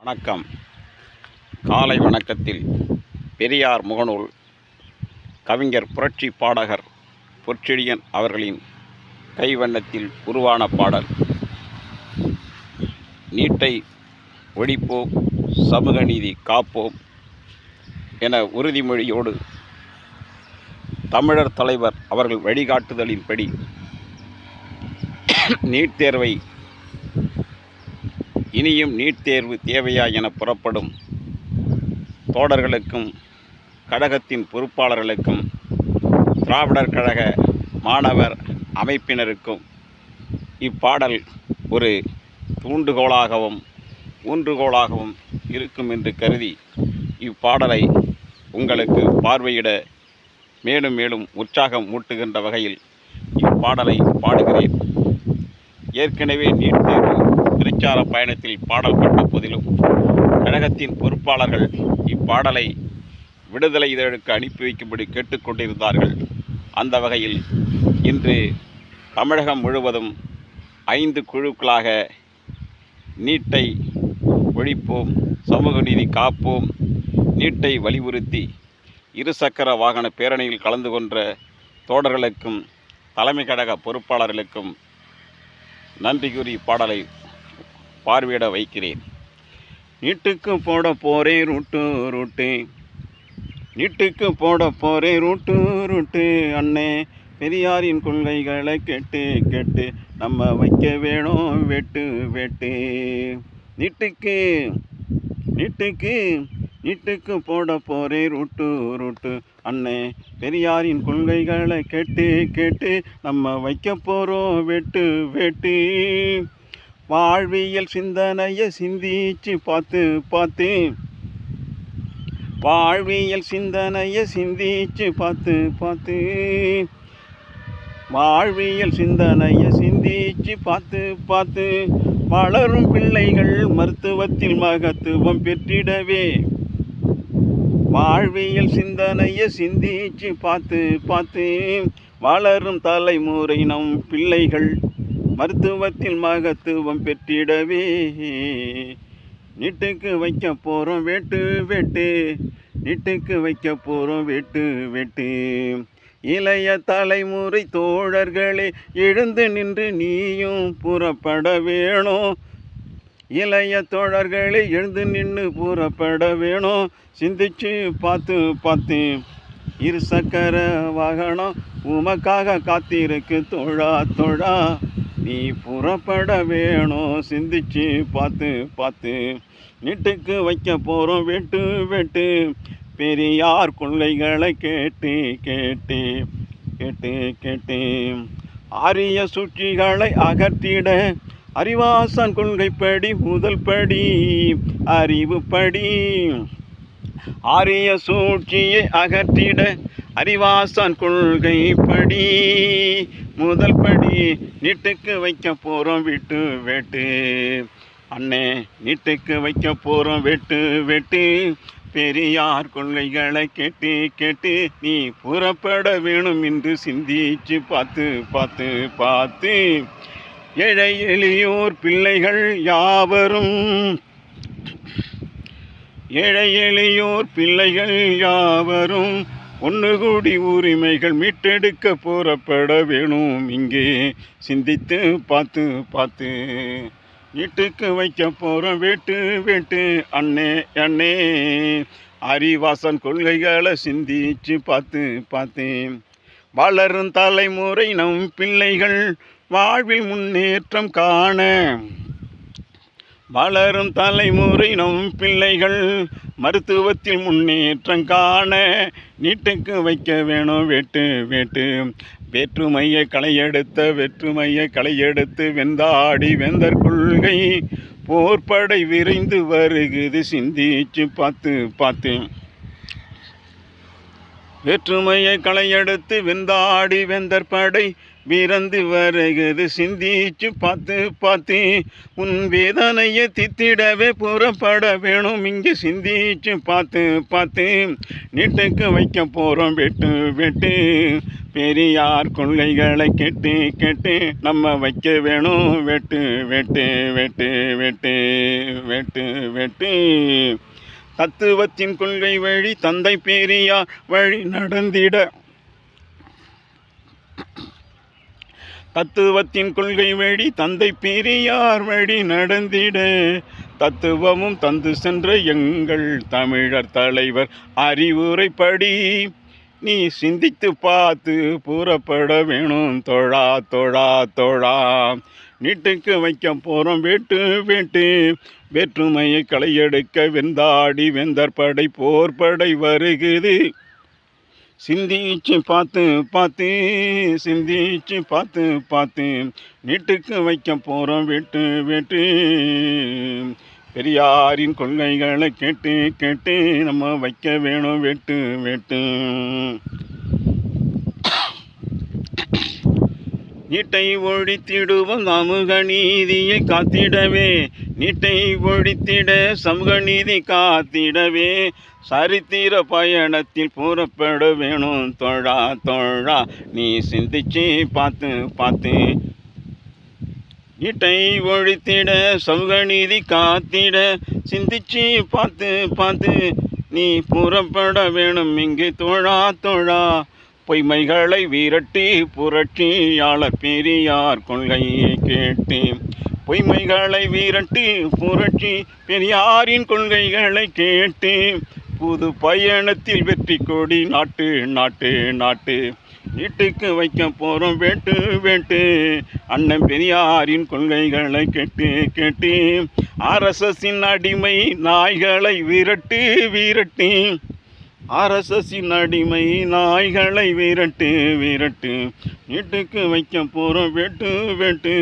வணக்கம். காலை வணக்கத்தில் பெரியார் முகநூல் கவிஞர் புரட்சி பாடகர் பொற்செழியன் அவர்களின் கைவண்ணத்தில் உருவான பாடல். நீட்டை ஒழிப்போம், சமூக நீதி காப்போம் என உறுதிமொழியோடு தமிழர் தலைவர் அவர்கள் வழிகாட்டுதலின்படி நீட் தேர்வை இனியும் நீட் தேர்வு தேவையா என புறப்படும் தோழர்களுக்கும் கழகத்தின் பொறுப்பாளர்களுக்கும் திராவிடர் கழக மாணவர் அமைப்பினருக்கும் இப்பாடல் ஒரு தூண்டுகோலாகவும் ஊன்றுகோலாகவும் இருக்கும் என்று கருதி இப்பாடலை உங்களுக்கு பார்வையிட மேலும் மேலும் உற்சாகம் ஊட்டுகின்ற வகையில் இப்பாடலை பாடுகிறேன். ஏற்கனவே நீட் தேர்வு பிரச்சார பயணத்தில் பாடல் பட்ட போதிலும் கழகத்தின் பொறுப்பாளர்கள் இப்பாடலை விடுதலை இதழுக்கு அனுப்பி வைக்கும்படி கேட்டுக்கொண்டிருந்தார்கள். அந்த வகையில் இன்று தமிழகம் முழுவதும் 5 குழுக்களாக நீட்டை ஒழிப்போம், சமூக நீதி காப்போம், நீட்டை வலியுறுத்தி இருசக்கர வாகன பேரணியில் கலந்து கொண்ட தோழர்களுக்கும் தலைமை கழக பொறுப்பாளர்களுக்கும் நன்றி கூறி பாடலை பார்வையிட வைக்கிறேன். நீட்டுக்கு போட போரே ரூட்டு நீட்டுக்கு போட போரே ரூட்டு அண்ணே, பெரியாரின் கொள்கைகளை கேட்டு நம்ம வைக்க வேணும் வெட்டு நீட்டுக்கு போட போரே ரூட்டு அண்ணே, பெரியாரின் கொள்கைகளை கேட்டு நம்ம வைக்க போகிறோம் வெட்டு வாழ்வியல் சிந்தனையை சிந்திச்சு பார்த்து வாழ்வியல் சிந்தனையை சிந்திச்சு பார்த்து வாழ்வியல் சிந்தனையை சிந்திச்சு பார்த்து வளரும் பிள்ளைகள் மருத்துவத்தில் மகத்துவம் பெற்றிடவே வாழ்வியல் சிந்தனையை சிந்திச்சு பார்த்து வளரும் தலைமுறை நம் பிள்ளைகள் மருத்துவத்தில் மகத்துவம் பெற்றிடவே நீட்டுக்கு வைக்க போகிறோம் வெட்டு நீட்டுக்கு வைக்க போகிறோம் வெட்டு இளைய தலைமுறை தோழர்களே, எழுந்து நின்று நீயும் புறப்பட வேணும். இளைய தோழர்களே, எழுந்து நின்று புறப்பட வேணும். சிந்திச்சு பார்த்து இருசக்கர வாகனம் உமக்காக காத்திருக்கு தோழா, நீ புறப்பட வேணும். சிந்திச்சு பார்த்து நீட்டுக்கு வைக்க போகிறோம் வெட்டு பெரியார் கொள்கைகளை கேட்டு ஆரிய சூழ்ச்சிகளை அகற்றிட அறிவாசான் கொள்கைப்படி முதல் படி அறிவுப்படி ஆரிய சூழ்ச்சியை அகற்றிட அறிவாசான் கொள்கைப்படி முதல் படி நீட்டுக்கு வைக்க போகிறோம் வெட்டு அண்ணே, நீட்டுக்கு வைக்க போகிறோம் வெட்டு பெரியார் கொள்கைகளை கேட்டு நீ புறப்பட வேணும் என்று சிந்திச்சு பார்த்து ஏழை எளியோர் பிள்ளைகள் யாவரும் ஒன்று கூடி உரிமைகள் மீட்டெடுக்க புறப்பட வேணும். இங்கே சிந்தித்து பார்த்து நீட்டுக்கு வைக்க போகிறோம் வெட்டு அண்ணே, அறிவாசன் கொள்கைகளை சிந்திச்சு பார்த்து வளரும் தலைமுறை நம் பிள்ளைகள் வாழ்வில் முன்னேற்றம் காண வளரும் தலைமுறை நம் பிள்ளைகள் மருத்துவத்தில் முன்னேற்றம் காண நீட்டுக்கு வைக்க வேணும் வெட்டு வேற்றுமையை களையெடுத்து வெந்தாடி வெந்தர் கொள்கை போர்ப்படை விரைந்து வருகுது சிந்திச்சு பார்த்து வேற்றுமையை களையெடுத்து வெந்தாடி வெந்தர் படை விரைந்து வருகுது சிந்திச்சு பார்த்து உன் வேதனையை தித்திடவே புறப்பட வேணும். இங்கே சிந்திச்சு பார்த்து நீட்டுக்கு வைக்க போகிறோம் வெட்டு பெரியார் கொள்கைகளை கேட்டு கேட்டு நம்ம வைக்க வேணும் வெட்டு வெட்டு வெட்டு வெட்டு வெட்டு வெட்டு. தத்துவத்தின் கொள்கை வழி தந்தை பெரியார் வழி நடந்திட, தத்துவத்தின் கொள்கை வழி தந்தை பெரியார் வழி நடந்திட, தத்துவமும் தந்து சென்ற எங்கள் தமிழர் தலைவர் அறிவுரைப்படி நீ சிந்தித்து பார்த்து புறப்பட வேணும் தோழா தோழா தோழா. நீட்டுக்கு வைக்க போகிறோம் வேட்டு வேட்டு, வேற்றுமையை களையெடுக்க வெந்தாடி வெந்தர் படை போர்படை வருகுது. சிந்திச்சு பார்த்து பார்த்து சிந்திச்சு பார்த்து பார்த்து, நீட்டுக்கு வைக்க போகிறோம் வேட்டு வேட்டு. பெரியாரின் கொள்கைகளை கேட்டு கேட்டு நம்ம வைக்க வேணும் வெட்டு வெட்டு. நீட்டை ஒழித்திடுவோம் சமூக நீதியை காத்திடவே, நீட்டை ஒழித்திட சமூக நீதி காத்திடவே, சரித்திர பயணத்தில் புறப்பட வேணும் தோழா தோழா. நீ சிந்திச்சு பார்த்து பார்த்து, நீட்டை ஒழித்திட சமூக நீதி காத்திட, சிந்திச்சு பார்த்து பார்த்து நீ புறப்பட வேணும் இங்கு தோழா தோழா. பொய்மைகளை விரட்டி புரட்சியாளர் பெரியார் கொள்கையை கேட்டு, பொய்மைகளை விரட்டி புரட்சி பெரியாரின் கொள்கைகளை கேட்டு, புது பயணத்தில் வெற்றி கொடி நாட்டு நாட்டு நாட்டு. நீட்டுக்கு வைக்க போகிறோம் வேட்டு வேட்டு, அண்ணன் பெரியாரின் கொள்கைகளை கேட்டு கேட்டு. ஆர்எஸ்எஸின் அடிமை நாய்களை விரட்டு விரட்டு, ஆர்எஸ்எஸின் அடிமை நாய்களை விரட்டு விரட்டு. நீட்டுக்கு வைக்க போகிறோம் வேட்டு வேட்டு,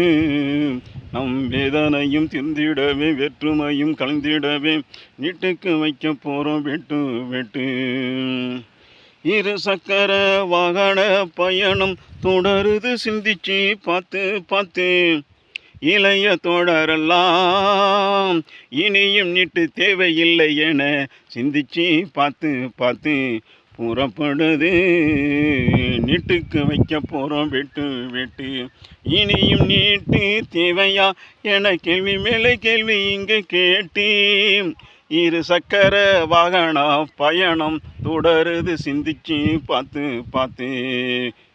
நம் வேதனையும் திருந்திடவே வேற்றுமையும் கலந்திடவே, நீட்டுக்கு வைக்க போகிறோம் வேட்டு வேட்டு. இரு சக்கர வாகன பயணம் தொடருது சிந்திச்சு பார்த்து பார்த்து, இளைய தோழரெல்லாம் இனியும் நீட்டு தேவையில்லை என சிந்திச்சு பார்த்து பார்த்து புறப்படுது. நீட்டுக்கு வைக்க போகிறோம் வெட்டு வெட்டு, இனியும் நீட்டு தேவையா என கேள்வி மேலே கேள்வி இங்கே கேட்டு. இரு சக்கர வாகன பயணம் தொடருது சிந்திச்சு பார்த்து பார்த்து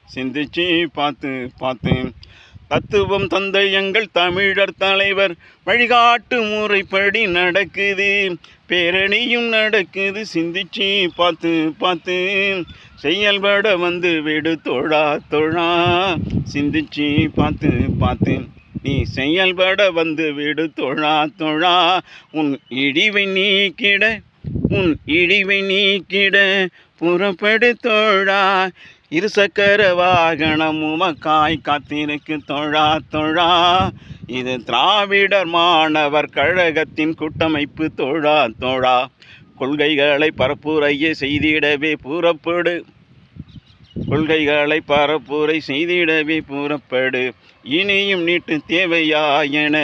சிந்திச்சு பார்த்து பார்த்து. தத்துவம் தந்தை எங்கள் தமிழர் தலைவர் வழிகாட்டு முறைப்படி நடக்குது, பேரணியும் நடக்குது சிந்திச்சு பார்த்து பார்த்து. செயல்பட வந்து விடு தோழா தோழா, சிந்திச்சு பார்த்து பார்த்து நீ செயல்பட வந்து விடு தோழா தோழா. உன் இழிவை நீக்கிட உன் இழிவை நீக்கிட புறப்படு தோழா. இருசக்கர வாகனம் உமக்காய் காத்திருக்கு தோழா தோழா. இது திராவிடர் மாணவர் கழகத்தின் கூட்டமைப்பு தோழா தோழா. கொள்கைகளை பரப்புரையை செய்திடவே புறப்படு, கொள்கைகளை பரப்புரை செய்திடவே புறப்படு. இனியும் நீட்டு தேவையா என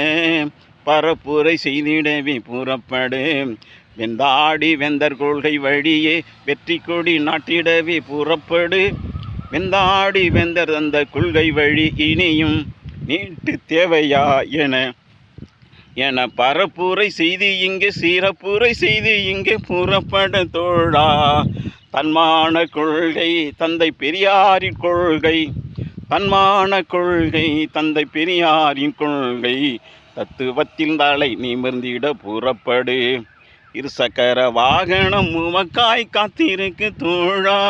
பரப்புரை செய்திடவே புறப்படு. வெந்தாடி வெந்தர் கொள்கை வழியே வெற்றி கொடி நாட்டிடவே புறப்படு. வெந்தாடி வெந்தர் அந்த கொள்கை வழி இனியும் நீட்டு தேவையா என பரப்புரை செய்து இங்கே சிறப்புரை செய்து இங்கே புறப்பட தோழா. தன்மான கொள்கை தந்தை பெரியாரின் கொள்கை, தன்மான கொள்கை தந்தை பெரியாரின் கொள்கை. தத்துவத்தில் தலை நிமிர்ந்திட புறப்படு. இருசக்கர வாகனம் உமக்காய் காத்திருக்கு தோழா.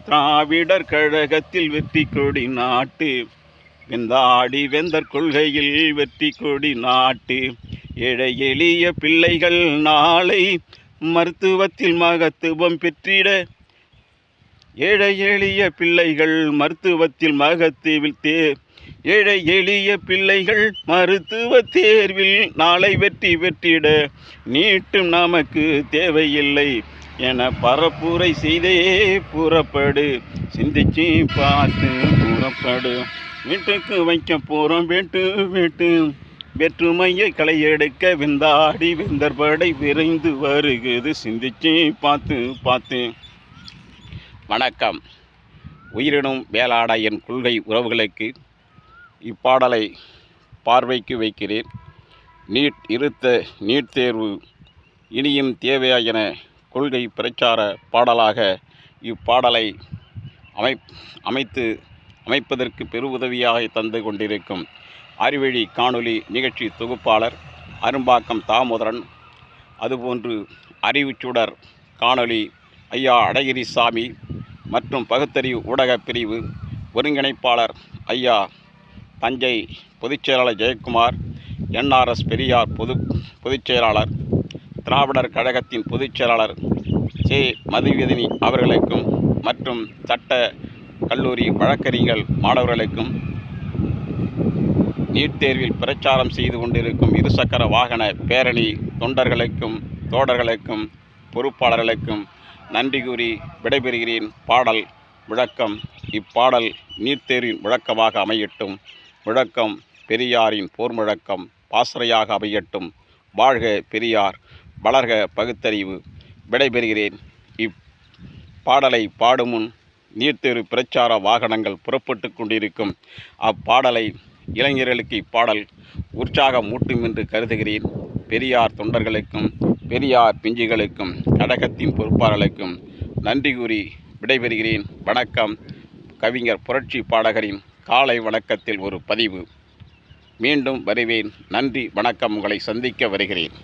திராவிடர் கழகத்தில் வெற்றி கொடி நாட்டு, வெந்தாடி வெந்தர் கொள்கையில் வெற்றி கொடி நாட்டு. ஏழை எளிய பிள்ளைகள் நாளை மருத்துவத்தில் மகத்துவம் பெற்றிட, ஏழை எளிய பிள்ளைகள் மருத்துவத்தில் ஏழை எளிய பிள்ளைகள் மருத்துவ தேர்வில் நாளை வெற்றி பெற்றிட நீட்டும் நமக்கு தேவையில்லை என பரப்புரை செய்தே புறப்படு. சிந்திச்சு பார்த்து புறப்படு. வீட்டுக்கு வைக்க போகிறோம் வேட்டு வேட்டு. வேற்றுமையை களையெடுக்க வெந்தாடி வெந்தர் படை விரைந்து வருகிறது. சிந்திச்சு பார்த்து பார்த்து. வணக்கம். உயிரினும் மேலான என் கொள்கை உறவுகளுக்கு இப்பாடலை பார்வைக்கு வைக்கிறேன். நீட் தேர்வு இனியும் தேவையா என கொள்கை பிரச்சார பாடலாக இப்பாடலை அமைப்பதற்கு பெருவுதவியாக தந்து கொண்டிருக்கும் அறிவழி காணொளி நிகழ்ச்சி தொகுப்பாளர் அரும்பாக்கம் தாமோதரன், அதுபோன்று அறிவுச்சுடர் காணொளி ஐயா அழகிரிசாமி மற்றும் பகுத்தறிவு ஊடகப் பிரிவு ஒருங்கிணைப்பாளர் ஐயா தஞ்சை பொதுச்செயலாளர் ஜெயக்குமார், NRS பெரியார் பொதுச்செயலாளர், திராவிடர் கழகத்தின் பொதுச்செயலாளர் சே. மதுவதனி அவர்களுக்கும் மற்றும் சட்ட கல்லூரி வழக்கறிஞர்கள் மாணவர்களுக்கும் நீட் தேர்வில் பிரச்சாரம் செய்து கொண்டிருக்கும் இருசக்கர வாகன பேரணி தொண்டர்களுக்கும் தோழர்களுக்கும் பொறுப்பாளர்களுக்கும் நன்றி கூறி விடைபெறுகிறேன். பாடல் விளக்கம். இப்பாடல் நீட் தேர்வின் முழக்கமாக அமையட்டும். முழக்கம் பெரியாரின் போர் முழக்கம் பாசறையாக அமையட்டும். வாழ்க பெரியார், வளர்க பகுத்தறிவு. விடைபெறுகிறேன். இப்பாடலை பாடும் முன் நீட் தேர்வு பிரச்சார வாகனங்கள் புறப்பட்டு கொண்டிருக்கும் அப்பாடலை இளைஞர்களுக்கு இப்பாடல் உற்சாகம் மூட்டும் என்று கருதுகிறேன். பெரியார் தொண்டர்களுக்கும் பெரியார் பிஞ்சுகளுக்கும் கழகத்தின் பொறுப்பாளர்களுக்கும் நன்றி கூறி விடைபெறுகிறேன். வணக்கம். கவிஞர் புரட்சி பாடகரின் காலை வணக்கத்தில் ஒரு பதிவு. மீண்டும் வருவேன். நன்றி, வணக்கம். உங்களை சந்திக்க வருகிறேன்.